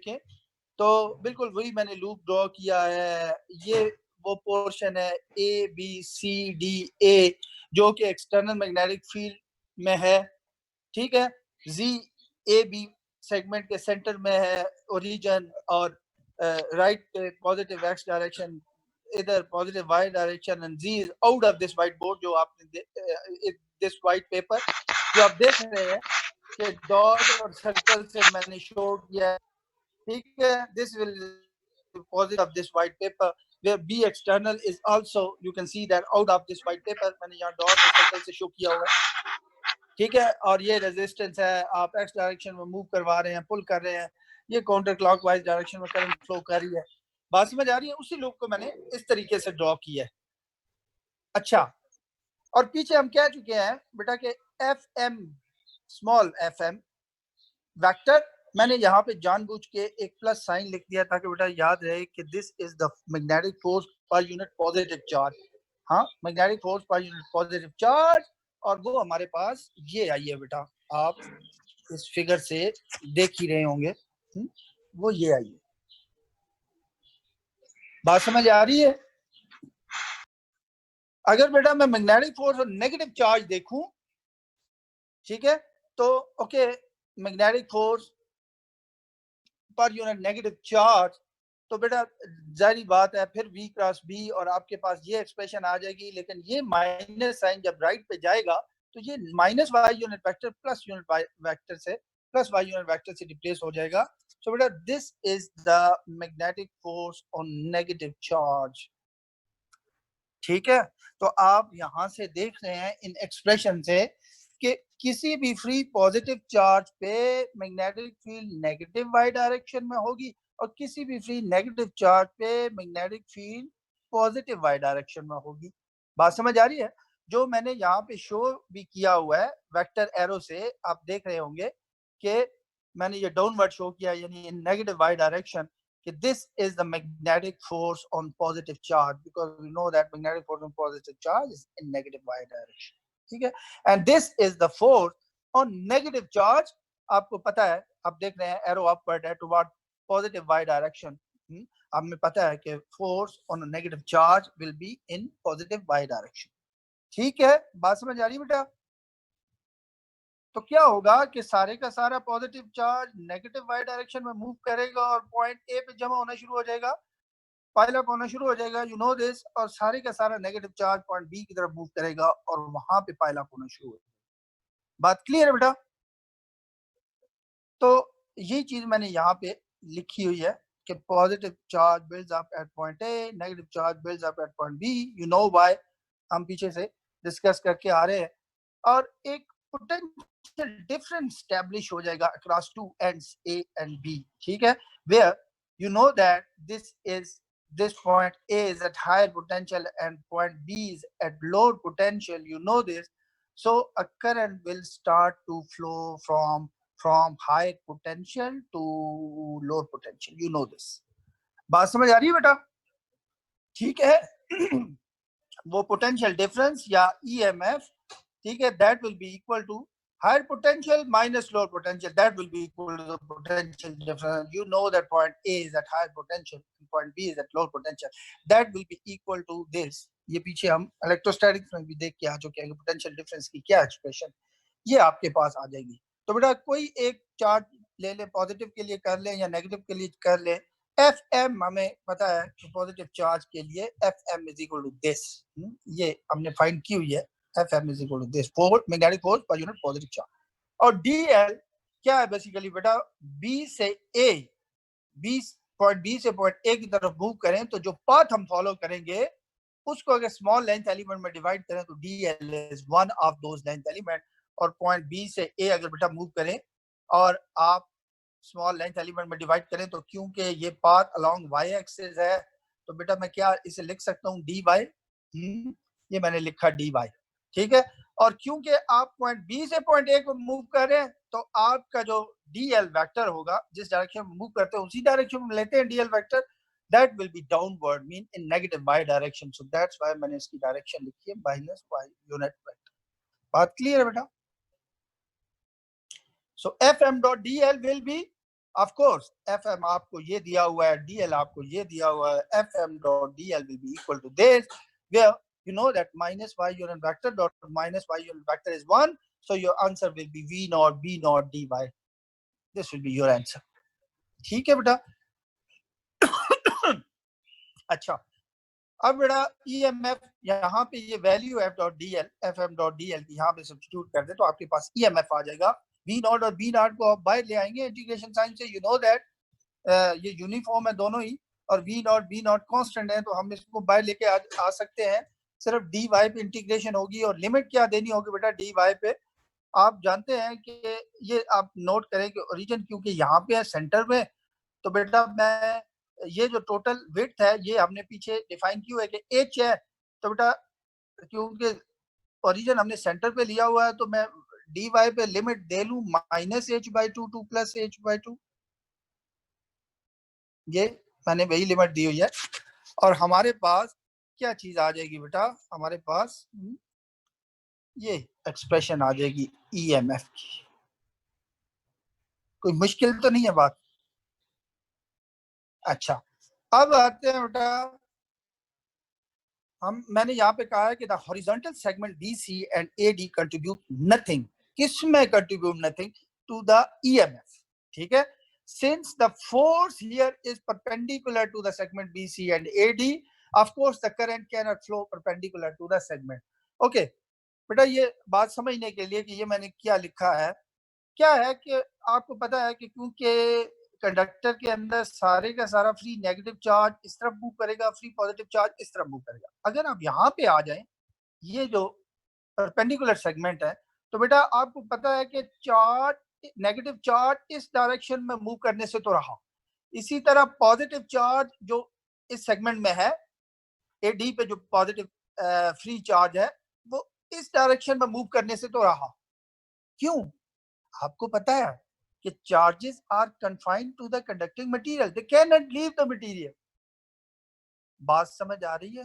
देखें तो बिल्कुल वही मैंने लूप ड्रॉ किया है। ये वो पोर्शन है A B C D A जो कि एक्सटर्नल मैग्नेटिक फील्ड में है, ठीक है। जी ए बी सेगमेंट के सेंटर में है ओरिजिन, और राइट पॉजिटिव एक्स डायरेक्शन, इधर positive y direction, and G is out of this white board जो आपने दिस व्हाइट पेपर जो आप देख रहे हैं कि डॉट और सर्कल से मैंने शो किया, ठीक है। This will positive of this white paper where B external is also, you can see that out of this white paper, मैंने यहाँ डॉट और सर्कल से शो किया हुआ है, ठीक है। और ये रेजिस्टेंस है, आप एक्स डायरेक्शन में मूव करवा रहे हैं, पुल कर रहे हैं, ये काउंटर क्लॉकवाइज डायरेक्शन में करंट फ्लो कर रही है। बात समझ आ रही है? उसी लूप को मैंने इस तरीके से ड्रॉ किया है। अच्छा, और पीछे हम कह चुके हैं बेटा कि F M, small F M vector, मैंने यहाँ पे जानबूझ के एक प्लस साइन लिख दिया ताकि बेटा याद रहे कि this is the magnetic force पर यूनिट पॉजिटिव चार्ज। हाँ, मैग्नेटिक फोर्स पर यूनिट पॉजिटिव चार्ज, और वो हमारे पास ये आई है बेटा, आप इस फिगर से देख ही रहे होंगे, वो ये आई है। बात समझ आ रही है? अगर बेटा मैं मैग्नेटिक फोर्स और नेगेटिव चार्ज देखूं, ठीक है, तो okay, magnetic force per unit negative charge, तो बेटा जारी बात है फिर V क्रॉस B और आपके पास ये एक्सप्रेशन आ जाएगी, लेकिन ये माइनस साइन जब राइट पे जाएगा तो ये minus y unit vector plus unit y vector से, प्लस वाई यूनिट वेक्टर से रिप्लेस हो जाएगा। सो बेटा this is the magnetic force on negative charge, ठीक है। तो आप यहां से देख रहे हैं इन एक्सप्रेशन से कि किसी भी फ्री पॉजिटिव चार्ज पे magnetic field negative Y direction में होगी, और किसी भी फ्री नेगेटिव चार्ज पे magnetic field positive y direction में होगी। बात समझ आ रही है? जो मैंने यहाँ पे शो भी किया हुआ है वेक्टर एरो से, आप देख रहे होंगे कि मैंने ये डाउनवर्ड शो किया, यानी in negative Y direction, this is the magnetic force on positive charge, because we know that magnetic force on positive charge is in negative y direction, ठीक है। and this is the force on negative charge, आपको पता है, आप देख रहे हैं arrow upward है टुवर्ड पॉजिटिव y डायरेक्शन, हमें पता है कि force on negative charge will be in positive y direction, ठीक है। बात समझ आ रही है बेटा? तो क्या होगा कि सारे का सारा positive charge negative Y direction में मूव करेगा और पॉइंट ए पे जमा होना शुरू हो जाएगा, पाइल अप होना शुरू हो जाएगा, यू नो दिस, और सारे का सारा नेगेटिव चार्ज पॉइंट बी की तरफ मूव करेगा और वहां पे पाइल अप होना शुरू हो जाएगा। बात क्लियर है बेटा? तो ये चीज मैंने यहाँ पे लिखी हुई है कि positive charge builds up at point A, negative charge builds up at point B, you know why, हम पीछे से डिस्कस करके आ रहे हैं। और एक पोटेंशियल डिफरेंस स्टैब्लिश हो जाएगा across two ends A and B, ठीक है, where you know that this point A is at higher potential and point B is at lower potential, you know this. So a current will start to flow from high potential to lower potential, you know this. बात समझ आ रही है बेटा? ठीक है। वो potential difference या EMF, ठीक है, that will be equal to higher potential minus lower potential, that will be equal to the potential difference. You know that point A is at higher potential and point B is at lower potential, that will be equal to this. ये पीछे हम electrostatics में भी देख के आ चुके हैं potential difference की क्या एक्सप्रेशन, ये आपके पास आ जाएगी। तो बेटा कोई एक चार्ज ले ले, पॉजिटिव के लिए कर ले या नेगेटिव के लिए कर ले, एफ एम हमें पता है कि पॉजिटिव चार्ज के लिए F M is equal to this, ये हमने फाइंड की हुई है, F M is equal to this, force magnetic force पर यूनिट पॉजिटिव चार्ज। और डी एल क्या है बेसिकली बेटा, बी से ए, बी पॉइंट बी से पॉइंट ए की तरफ मूव करें तो जो पाथ हम फॉलो करेंगे उसको अगर स्मॉल लेंथ एलिमेंट में डिवाइड करें तो D L is one of those length element. और पॉइंट बी से ए अगर बेटा मूव करें और आप स्मॉल लेंथ एलिमेंट में डिवाइड करें तो क्योंकि ये पाथ अलोंग वाई एक्सिस है तो बेटा मैं क्या इसे लिख सकता हूँ डी वाई, ये मैंने लिखा डी वाई, ठीक है। और क्योंकि आप पॉइंट बी से पॉइंट ए को मूव कर रहे हैं तो आपका जो डी एल वैक्टर होगा जिस डायरेक्शन में मूव करते हैं उसी डायरेक्शन में लेते हैं D L vector, that will be downward, mean in negative y direction, so that's why मैंने इसकी डायरेक्शन लिखी है माइनस y यूनिट वेक्टर। बात क्लियर है बेटा? So fm dot dl will be of course FM आपको ये दिया हुआ है, DL आपको ये दिया हुआ है, FM dot DL will be equal to this, where you know that minus y unit vector dot minus y unit vector is 1, so your answer will be V naught B naught dy. This will be your answer. ठीक है बेटा. अच्छा, अब बेटा EMF यहाँ पे ये value F dot DL, FM dot DL की यहाँ पे सब्स्टिट्यूट कर दे तो आपके पास EMF आ जाएगा. V नॉट और B नॉट को आप बाहर ले आएंगे इंटीग्रेशन साइन से. यू नो दैट ये यूनिफॉर्म है दोनों ही, और V not B not constant है, तो हम इसको बाहर लेके आ सकते हैं. सिर्फ dy पे इंटीग्रेशन होगी, और लिमिट क्या देनी होगी बेटा dy पे. आप जानते हैं कि ये आप नोट करें कि ओरिजिन क्योंकि यहाँ पे है सेंटर में, तो बेटा मैं ये जो टोटल विड्थ है ये हमने पीछे डिफाइन की हुआ है कि h है, तो बेटा क्योंकि ओरिजिन हमने सेंटर पे लिया हुआ है तो मैं dy पे लिमिट दे लूं -h/2 2 +h/2. ये मैंने वही लिमिट दी हुई है, और हमारे पास क्या चीज आ जाएगी बेटा, हमारे पास ये एक्सप्रेशन आ जाएगी EMF की. कोई मुश्किल तो नहीं है बात. अच्छा, अब आते हैं बेटा, मैंने यहाँ पे कहा है कि the horizontal segment BC and AD contribute nothing. किसमें contribute nothing? To the EMF. ठीक है. Since the force here is perpendicular to the segment BC and AD, of course the current cannot flow perpendicular to the segment. Okay, बेटा ये बात समझने के लिए कि ये मैंने क्या लिखा है, क्या है कि आपको पता है कि क्योंकि कंडक्टर के अंदर सारे का सारा फ्री नेगेटिव चार्ज इस तरफ मूव करेगा, फ्री पॉजिटिव चार्ज इस तरफ मूव करेगा. अगर आप यहाँ पे आ जाएं, ये जो परपेंडिकुलर सेगमेंट है, तो बेटा आपको पता है कि चार्ज, नेगेटिव चार्ज इस डायरेक्शन में मूव करने से तो रहा, इसी तरह पॉजिटिव चार्ज जो इस सेगमेंट में है AD पे, जो पॉजिटिव फ्री चार्ज है वो इस डायरेक्शन में मूव करने से तो रहा. क्यों? आपको पता है कि charges are confined to the conducting material, they can not leave the material. बात समझ आ रही है?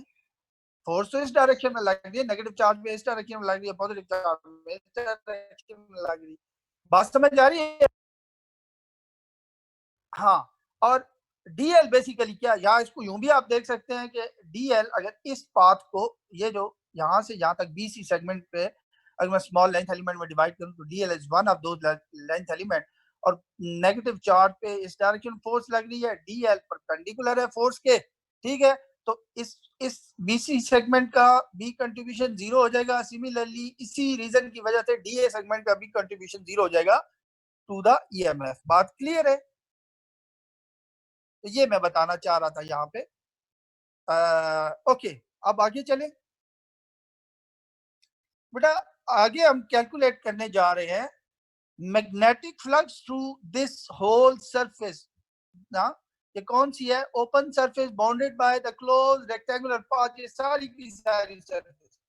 फोर्स तो इस डायरेक्शन में लग रही है, नेगेटिव चार्ज में इस डायरेक्शन में लग रही है, पॉजिटिव चार्ज में इस डायरेक्शन में लग रही है. बात समझ आ रही है? हाँ. और DL बेसिकली क्या, या इसको यूं भी आप देख सकते हैं कि DL अगर इस पाथ को, ये जो यहां से यहां तक BC सेगमेंट पे अगर मैं स्मॉल लेंथ एलिमेंट में डिवाइड करूं तो DL is one of those length element, और नेगेटिव चार्ज पे इस डायरेक्शन फोर्स लग रही है, DL परपेंडिकुलर है फोर्स के. ठीक है, तो इस BC सेगमेंट का भी कंट्रीब्यूशन जीरो हो जाएगा. सिमिलरली इसी रीजन की वजह से DA सेगमेंट का भी कंट्रीब्यूशन जीरो हो जाएगा टू द EMF. बात क्लियर है? तो ये मैं बताना चाह रहा था यहाँ पे. ओके, अब आगे चले बेटा. आगे हम कैलकुलेट करने जा रहे हैं magnetic flux through this whole surface. ना, ये कौन सी है? Open surface bounded by the close rectangular path. ये सारी की सारी सरफेस.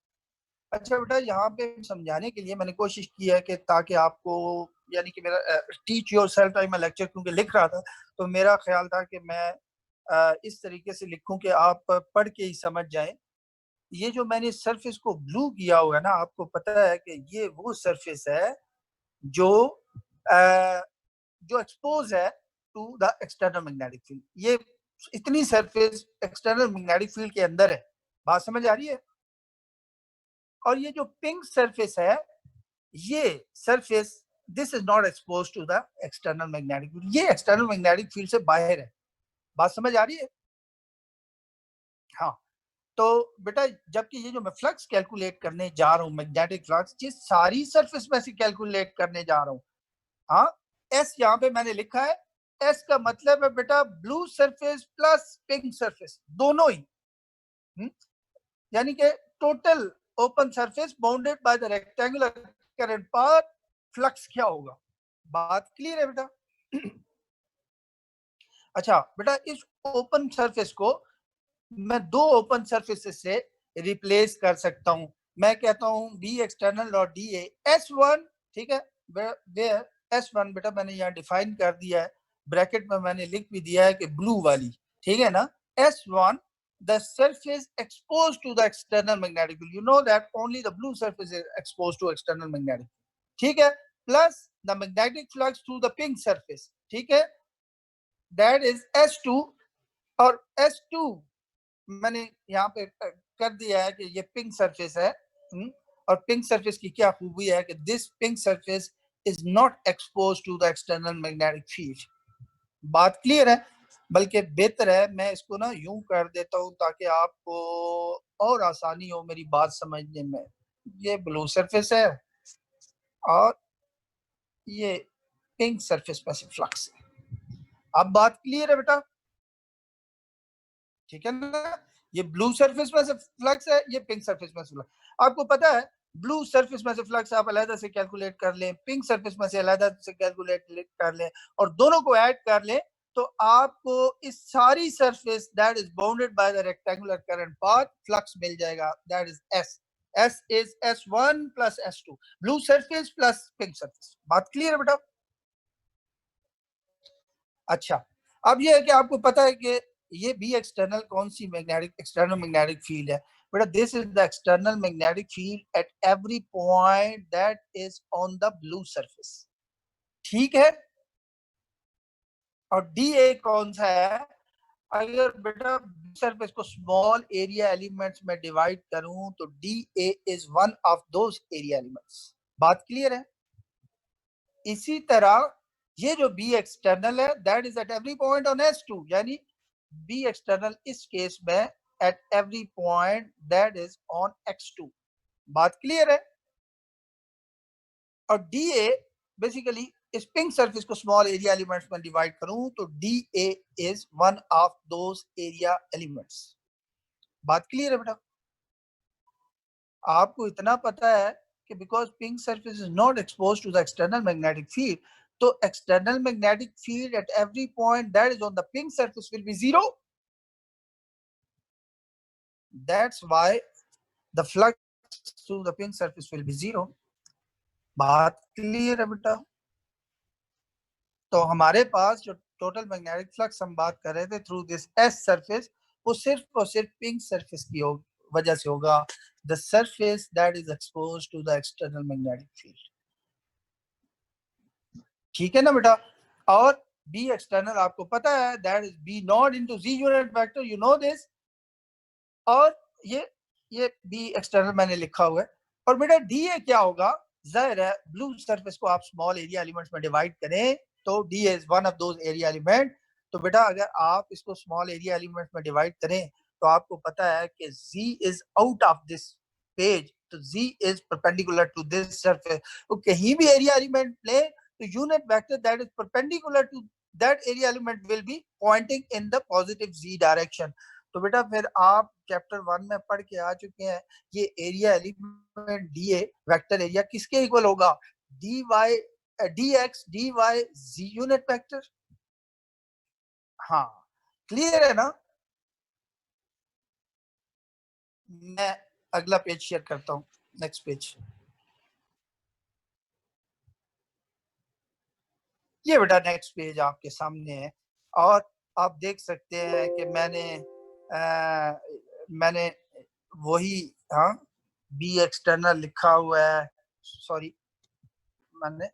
अच्छा बेटा, यहाँ पे समझाने के लिए मैंने कोशिश की है कि ताकि आपको, यानी कि मेरा टीच योर सेल्फ टाइम में लेक्चर क्योंकि लिख रहा था, तो मेरा ख्याल था कि मैं इस तरीके से लिखूं कि आप पढ़ के ही समझ जाएं. ये जो मैंने सरफेस को ब्लू किया हुआ है ना, आपको पता है कि ये वो सरफेस है जो जो एक्सपोज है to the external magnetic field. ये इतनी सरफेस एक्सटर्नल मैग्नेटिक फील्ड के अंदर है. बात समझ आ रही है? और ये जो पिंक सरफेस है, ये surface, this is not expose to the external magnetic field. ये एक्सटर्नल मैग्नेटिक फील्ड से बाहर है. बात समझ आ रही है? हाँ. तो बेटा जबकि ये जो मैं फ्लक्स कैलकुलेट करने जा रहा हूँ, मैग्नेटिक फ्लक्स, ये सारी सरफेस में से कैलकुलेट करने जा रहा हूँ. हाँ, एस यहाँ पे मैंने लिखा है. एस का मतलब है बेटा blue surface plus pink surface दोनों ही. यानी कि total open surface bounded by the rectangular current path, flux क्या होगा. बात क्लियर है बेटा? अच्छा बेटा, इस ओपन सरफेस को मैं दो ओपन सरफेसेस से रिप्लेस कर सकता हूं. मैं कहता हूं बी एक्सटर्नल और डी ए S1. ठीक है, वेयर S1 बेटा मैंने यहाँ डिफाइन कर दिया है, ब्रैकेट में मैंने लिख भी दिया है कि ब्लू वाली. ठीक है ना? S1, the surface exposed to the external magnetic field. You know that only the blue surface is exposed to external magnetic. ठीक है, plus the magnetic flux through the pink surface. ठीक है, दैट इज S2, और S2 मैंने यहाँ पे कर दिया है कि ये पिंक सरफेस है। और पिंक सरफेस की क्या खूबी है कि this pink surface is not expose to the external magnetic field. बात क्लियर है? बल्कि बेहतर है मैं इसको ना यूं कर देता हूं ताकि आपको और आसानी हो मेरी बात समझने में। ये ब्लू सरफेस है और ये पिंक सरफेस में से फ्लक्स है। अब बात क्लियर है बेटा? ठीक है ना? ये ब्लू सरफेस में से फ्लक्स है, ये पिंक सरफेस में से फ्लक्स। आपको पता है ब्लू सरफेस में से फ्लक्स आप अलग से कैलकुलेट कर लें, पिंक सरफेस में से अलग से कैलकुलेट कर लें, और दोनों को ऐड कर लें तो आपको इस सारी surface that is bounded by the rectangular current path flux मिल जाएगा। That is S. S is S1 plus S2, blue surface plus pink surface. बात क्लियर है बेटा? अच्छा, अब ये है कि आपको पता है कि ये भी एक्सटर्नल कौन सी मैग्नेटिक एक्सटर्नल मैग्नेटिक फील्ड है बेटा? This is the external magnetic field at every point that is on the blue surface. ठीक है? और डी ए कौन सा है? अगर बेटा सरफेस को स्मॉल एरिया एलिमेंट्स में डिवाइड करूं तो D A is one of those area elements. बात क्लियर है? इसी तरह ये जो बी एक्सटर्नल है that is eight every point on S2, यानी बी एक्सटर्नल इस केस में eight every point that is on X2। बात क्लियर है? और डी ए बेसिकली इस पिंक सरफेस को स्मॉल एरिया एलिमेंट्स में डिवाइड करूं तो D A is one of those area elements. बात क्लियर है बेटा? आपको इतना पता है कि because pink surface is not expose to the external magnetic field, तो external magnetic field at every point that is on the pink surface will be zero. That's why the flux through the pink surface will be zero. बात clear है बेटा? तो हमारे पास जो total magnetic flux हम बात कर रहे थे थ्रू दिस एस सरफेस, वो सिर्फ और सिर्फ पिंक सरफेस की वजह से होगा, the surface that is expose to the external magnetic field. ठीक है ना बेटा? और बी एक्सटर्नल आपको पता है that is B naught into G unit vector, you know this. और ये बी एक्सटर्नल मैंने लिखा हुआ है। और बेटा डी ए क्या होगा? जाहिर है ब्लू सरफेस को आप स्मॉल एरिया एलिमेंट्स में डिवाइड करें तो D is one of those area element. तो बेटा अगर आप इसको स्मॉल एरिया एलिमेंट्स में डिवाइड करें तो आपको पता है कि z is out of this page, तो z is perpendicular to this surface. तो कहीं भी एरिया एलिमेंट ले तो unit vector that is perpendicular to that area element will be pointing in the positive z direction. तो बेटा फिर आप चैप्टर 1 में पढ़ के आ चुके हैं ये area element D A vector area किसके इक्वल होगा? D Y D X D Y G unit vector. हाँ, क्लियर है ना? मैं अगला पेज शेयर करता हूँ, नेक्स्ट पेज। ये बेटा नेक्स्ट पेज आपके सामने है और आप देख सकते हैं कि मैंने वही, हाँ, बी एक्सटर्नल लिखा हुआ है। सॉरी, मैंने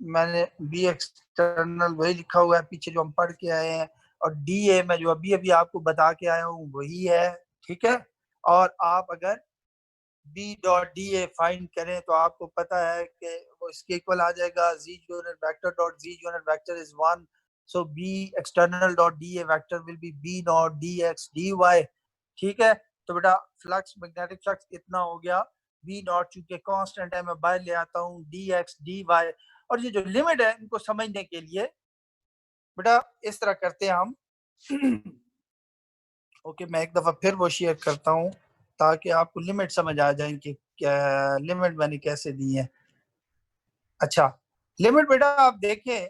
मैंने बी एक्सटर्नल वही लिखा हुआ है पीछे जो हम पढ़ के आए हैं, और डी ए में जो अभी अभी आपको बता के आया हूँ वही है। ठीक है? और आप अगर B dot D A find करें तो आपको पता है कि वो इसके इक्वल आ जाएगा G unit vector dot G unit vector is one. So B external dot D A vector will be B dot D X D Y. ठीक है? तो बेटा फ्लक्स मैग्नेटिक फ्लक्स इतना हो गया। बी डॉट चूंकि कांस्टेंट है मैं बाहर ले आता हूँ डी एक्स डी वाई। और ये जो लिमिट है इनको समझने के लिए बेटा इस तरह करते हैं हम। ओके, मैं एक दफा फिर वो शेयर करता हूँ ताकि आपको लिमिट समझ आ जाए कि क्या लिमिट मैंने कैसे दी है। अच्छा, लिमिट बेटा आप देखें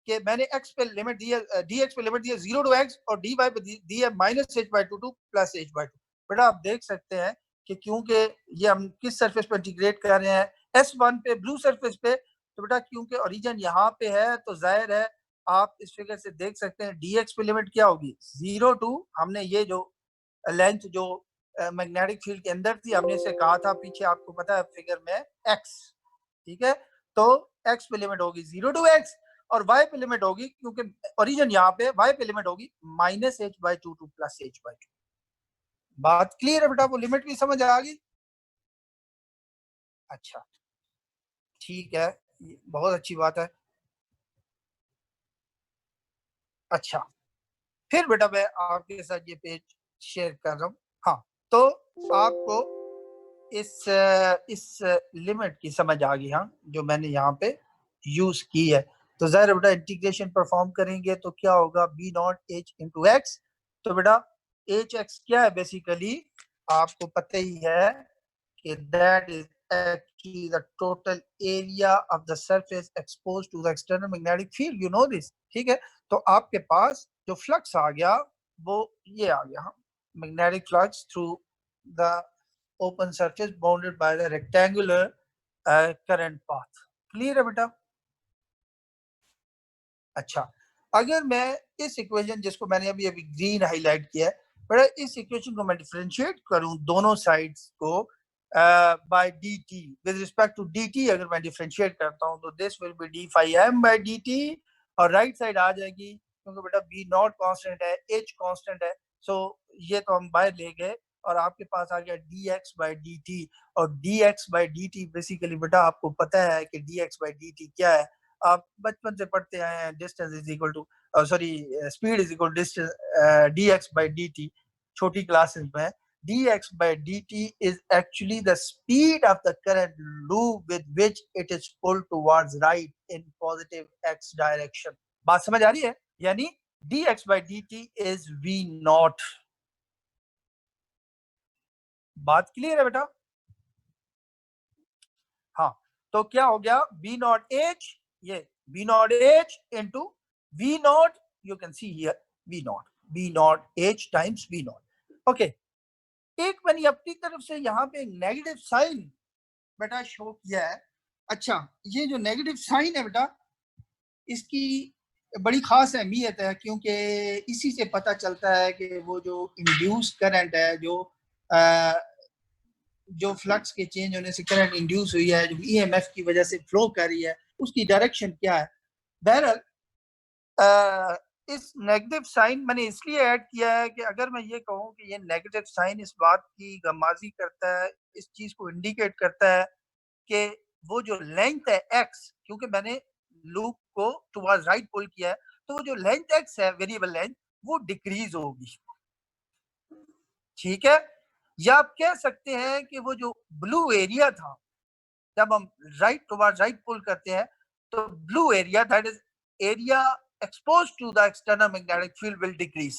कि मैंने एक्स पे लिमिट दी है, डी एक्स पे लिमिट दी है 0 टू एक्स, और डी वाई पे दी है -h/2 प्लस h/2। बेटा आप देख सकते हैं कि क्योंकि ये हम किस सरफेस पे इंटीग्रेट कर रहे हैं, S1 पे, ब्लू सरफेस पे, तो बेटा क्योंकि ओरिजिन यहाँ पे है तो जाहिर है आप इस फिगर से देख सकते हैं डी एक्स पे लिमिट क्या होगी? 0 टू, हमने ये जो लेंथ जो मैग्नेटिक फील्ड के अंदर थी हमने इसे कहा था पीछे, आपको पता है फिगर में एक्स। ठीक है? तो एक्स पे लिमिट होगी 0 टू एक्स, और y पे लिमिट होगी, क्योंकि ओरिजिन यहाँ पे, y पे लिमिट होगी -h/2 टू +h/2। बात क्लियर है बेटा? वो लिमिट भी समझ आ गई? अच्छा, ठीक है, बहुत अच्छी बात है। अच्छा, फिर बेटा मैं आपके साथ ये पेज शेयर कर रहा हूँ। हाँ, तो आपको इस लिमिट की समझ आ गई, हाँ, जो मैंने यहाँ पे यूज की है। तो ज़ाहिर बेटा इंटीग्रेशन परफॉर्म करेंगे तो क्या होगा, B naught H into x. तो बेटा एच एक्स क्या है, बेसिकली आपको पता ही है कि that is actually the total area of the surface exposed to the external magnetic field, you know this, ठीक है। तो आपके पास जो फ्लक्स आ गया वो ये आ गया, magnetic flux through the open surface bounded by the rectangular current path। Clear है बेटा? अच्छा, अगर मैं इस इक्वेशन जिसको मैंने अभी अभी ग्रीन हाईलाइट किया है, बेटा इस इक्वेशन को मैं डिफरेंशिएट करूं दोनों साइड्स को by D T, with respect to D T अगर मैं डिफरेंशिएट करता हूं तो this will be D phi M by D T, और राइट साइड आ जाएगी, क्योंकि बेटा बी नॉट कांस्टेंट है, एच कांस्टेंट है, सो ये तो हम बाहर ले गए और आपके पास आ गया D X by D T. और D X by D T basically बेटा आपको पता है कि D X by D T क्या है, आप बचपन से पढ़ते आए हैं, distance is equal to, sorry, speed is equal distance D X by D T, छोटी क्लासेस में। dx by dt is actually the speed of the current loop with which it is pulled towards right in positive x direction। बात समझ आ रही है? यानी dx by dt is v naught। बात clear है बेटा? हाँ, तो क्या हो गया, v नॉट h, ये v not h into v not, you can see here v not h times v not. Okay, एक मैंने अपनी तरफ से यहाँ पे नेगेटिव साइन बेटा शो किया है। अच्छा, ये जो नेगेटिव साइन है बेटा, इसकी बड़ी खास अहमियत है, क्योंकि इसी से पता चलता है कि वो जो इंड्यूस करंट है, जो फ्लक्स के चेंज होने से करंट इंड्यूस हुई है, जो ईएमएफ की वजह से फ्लो कर रही है, उसकी डायरेक्शन क्या है। बहरहाल इस नेगेटिव साइन मैंने इसलिए ऐड किया है कि अगर मैं ये कहूँ कि ये नेगेटिव साइन इस बात की गमाजी करता है, इस चीज को इंडिकेट करता है कि वो जो लेंथ है एक्स, क्योंकि मैंने लूप को टुवर्ड्स राइट पुल किया है, तो वो जो लेंथ एक्स है, वेरिएबल लेंथ, वो डिक्रीज होगी। ठीक है, या आप कह सकते हैं कि वो जो ब्लू एरिया था, जब हम राइट टुवर्ड्स राइट पुल करते हैं, तो blue area, that is area exposed to the external magnetic field will decrease।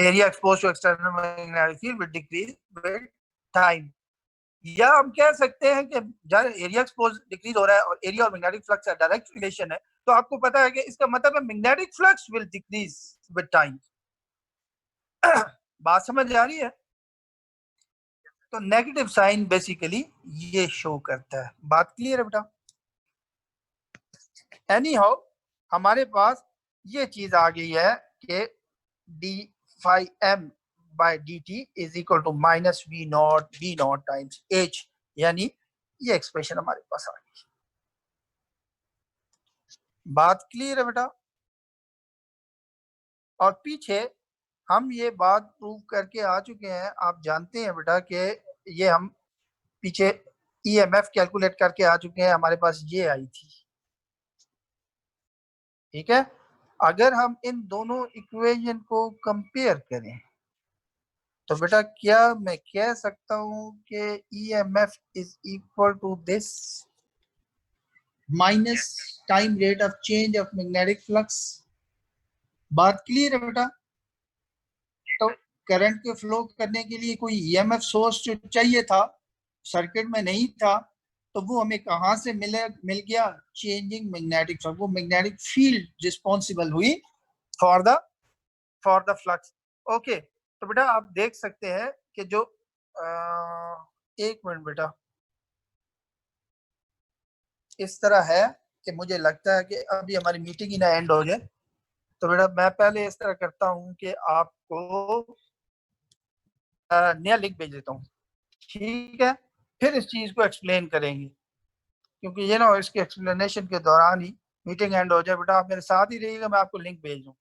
area exposed to external magnetic field will decrease with time। या हम कह सकते हैं कि जब एरिया एक्सपोज डिक्रीज हो रहा है और एरिया और मैग्नेटिक फ्लक्स का डायरेक्ट रिलेशन है, तो आपको पता है कि इसका मतलब है magnetic flux will decrease with time. बात समझ आ रही है? तो नेगेटिव साइन बेसिकली ये शो करता है। बात क्लियर है बेटा? एनी हाउ, हमारे पास ये चीज आ गई है कि D phi M by D T is equal to minus V naught times H, यानी ये एक्सप्रेशन हमारे पास आ गई। बात क्लियर है बेटा? और पीछे हम ये बात प्रूव करके आ चुके हैं, आप जानते हैं बेटा कि ये हम पीछे ईएमएफ कैलकुलेट करके आ चुके हैं, हमारे पास ये आई थी। ठीक है, अगर हम इन दोनों इक्वेशन को कंपेयर करें तो बेटा क्या मैं कह सकता हूं कि EMF is equal to this minus time rate of change of magnetic flux. बात क्लियर है बेटा? तो करंट के फ्लो करने के लिए कोई ईएमएफ सोर्स जो चाहिए था, सर्किट में नहीं था, तो वो हमें कहां से मिल गया, चेंजिंग मैग्नेटिक फ्लक्स। वो मैग्नेटिक फील्ड रिस्पॉन्सिबल हुई फॉर द फ्लक्स। ओके, तो बेटा आप देख सकते हैं कि जो एक मिनट बेटा, इस तरह है कि मुझे लगता है कि अभी हमारी मीटिंग ही ना एंड हो जाए, तो बेटा मैं पहले इस तरह करता हूं कि आपको नया लिंक भेज देता हूँ। ठीक है, फिर इस चीज को एक्सप्लेन करेंगे। क्योंकि ये ना इसके एक्सप्लेनेशन के दौरान ही मीटिंग एंड हो जाए। बेटा आप मेरे साथ ही रहिएगा, मैं आपको लिंक भेज दूँ।